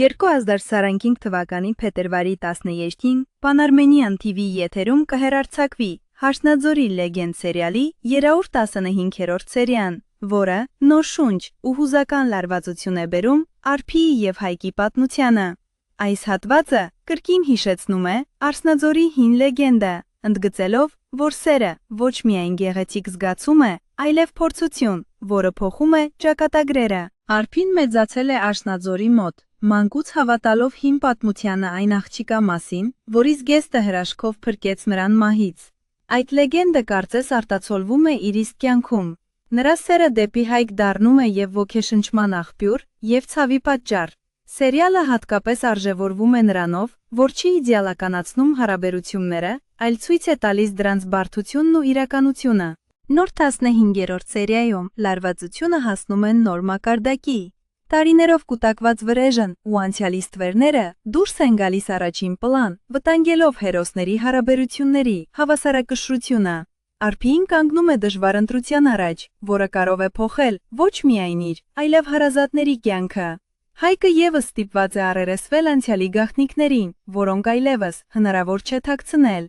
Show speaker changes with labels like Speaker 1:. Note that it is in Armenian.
Speaker 1: 2025 թվականի փետրվարի 13-ին Pan-Armenian TV եթերում կհեռարձակվի Հարսնաձորի լեգենդ սերիալի 315-րդ սերիան, որը նոր շունչ ու հուզական լարվածություն է բերում Արփիի և Հայկի պատմությանը։ Այս հատվածը կրկին հիշեցնում է Արսնաձորի հին լեգենդը, ընդգծելով, որ սերը ոչ միայն գեղեցիկ զգացում է, այլև փորձություն, որը փոխում է ճակատագրերը։ Արփին մեծացել է Արսնաձորի մոտ, մանկուց հավատալով հին պատմությանը այն աղջիկա մասին, որի զգեստը հրաշքով փրկեց նրան մահից։ Այդ լեգենդը կարծես արտացոլվում է իր իսկ կյանքում։ Նրա սերը դեպի Հայկ դառնում է և ոգեշնչման աղբյուր, և ցավի պատճառ։ Սերիալը հատկապես արժևորվում է նրանով, որ չի իդեալականացնում հարաբերությունները, այլ ցույց է տալիս դրանց բարդությունն ու իրականությունը։ Նոր 15-րդ սերիայում լարվածությունը հասնում են նոր մակարդակի։ Տարիներով կուտակված վրեժն ու անցյալի ստվերները դուրս են գալիս առաջին պլան, վտանգելով հերոսների հարաբերությունների հավասարակշռությունը։ Արփին կանգնում է դժվար ընտրության առաջ, որը կարող է փոխել ոչ միայն իր, այլև հարազատների կյանքը։ Հայկը ևս ստիպված է առերեսվել անցյալի գաղտնիքներին, որոնք այլևս հնարավոր չէ թաքցնել։